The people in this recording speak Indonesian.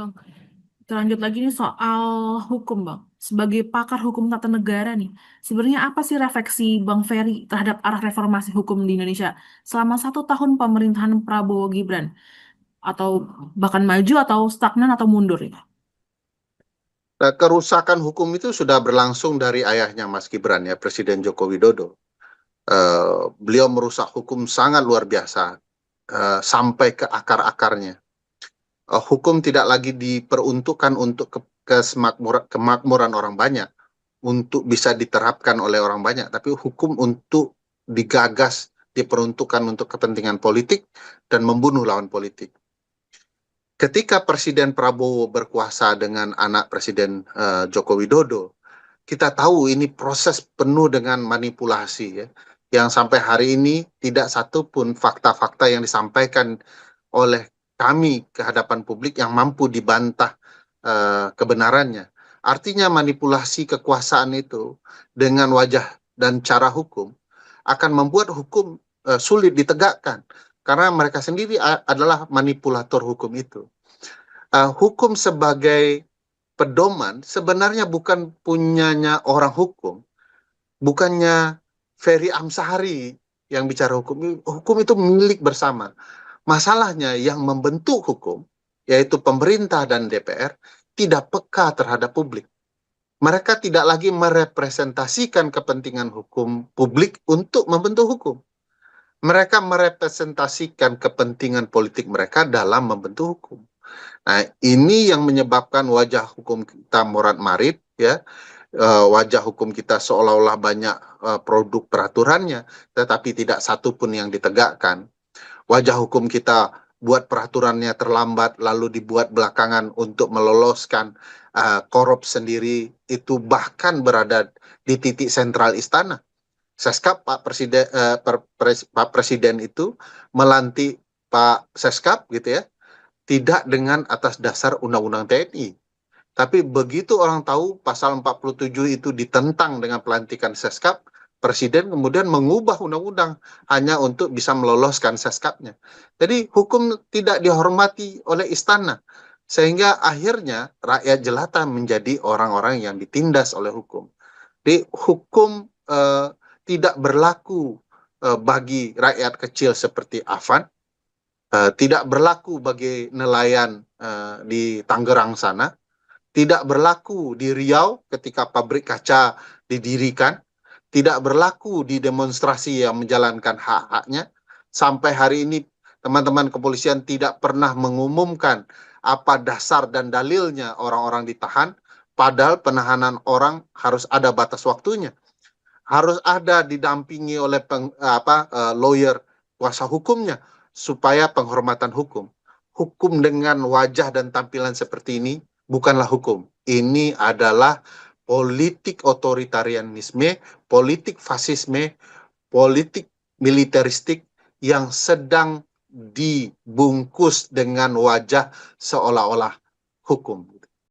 Bang, kita lanjut lagi nih soal hukum, Bang. Sebagai pakar hukum tata negara nih, sebenarnya apa sih refleksi Bang Ferry terhadap arah reformasi hukum di Indonesia selama 1 tahun pemerintahan Prabowo Gibran? Atau bahkan maju atau stagnan atau mundur ya? Nah, kerusakan hukum itu sudah berlangsung dari ayahnya Mas Gibran ya, Presiden Joko Widodo. Beliau merusak hukum sangat luar biasa sampai ke akar-akarnya. Hukum tidak lagi diperuntukkan untuk kemakmuran orang banyak, untuk bisa diterapkan oleh orang banyak, tapi hukum untuk digagas, diperuntukkan untuk kepentingan politik dan membunuh lawan politik. Ketika Presiden Prabowo berkuasa dengan anak Presiden Joko Widodo, kita tahu ini proses penuh dengan manipulasi ya, yang sampai hari ini tidak satu pun fakta-fakta yang disampaikan oleh kami ke hadapan publik yang mampu dibantah kebenarannya. Artinya manipulasi kekuasaan itu dengan wajah dan cara hukum akan membuat hukum sulit ditegakkan karena mereka sendiri adalah manipulator hukum itu. Hukum sebagai pedoman sebenarnya bukan punyanya orang hukum, bukannya Ferry Amsari yang bicara hukum. Hukum itu milik bersama. Masalahnya yang membentuk hukum, yaitu pemerintah dan DPR, tidak peka terhadap publik. Mereka tidak lagi merepresentasikan kepentingan hukum publik untuk membentuk hukum. Mereka merepresentasikan kepentingan politik mereka dalam membentuk hukum. Nah, ini yang menyebabkan wajah hukum kita morat-marit, ya, wajah hukum kita seolah-olah banyak produk peraturannya, tetapi tidak satu pun yang ditegakkan. Wajah hukum kita buat peraturannya terlambat, lalu dibuat belakangan untuk meloloskan korup sendiri, itu bahkan berada di titik sentral istana. Seskap Pak Presiden itu melantik Pak Seskap gitu ya, tidak dengan atas dasar Undang-Undang TNI. Tapi begitu orang tahu pasal 47 itu ditentang dengan pelantikan Seskap, Presiden kemudian mengubah undang-undang hanya untuk bisa meloloskan Seskapnya. Jadi hukum tidak dihormati oleh istana, sehingga akhirnya rakyat jelata menjadi orang-orang yang ditindas oleh hukum. Jadi hukum tidak berlaku bagi rakyat kecil seperti Afan, tidak berlaku bagi nelayan di Tangerang sana, tidak berlaku di Riau ketika pabrik kaca didirikan, tidak berlaku di demonstrasi yang menjalankan hak-haknya. Sampai hari ini teman-teman kepolisian tidak pernah mengumumkan apa dasar dan dalilnya orang-orang ditahan, padahal penahanan orang harus ada batas waktunya. Harus ada didampingi oleh lawyer, kuasa hukumnya, supaya penghormatan hukum. Hukum dengan wajah dan tampilan seperti ini bukanlah hukum. Ini adalah politik otoritarianisme, politik fasisme, politik militeristik yang sedang dibungkus dengan wajah seolah-olah hukum.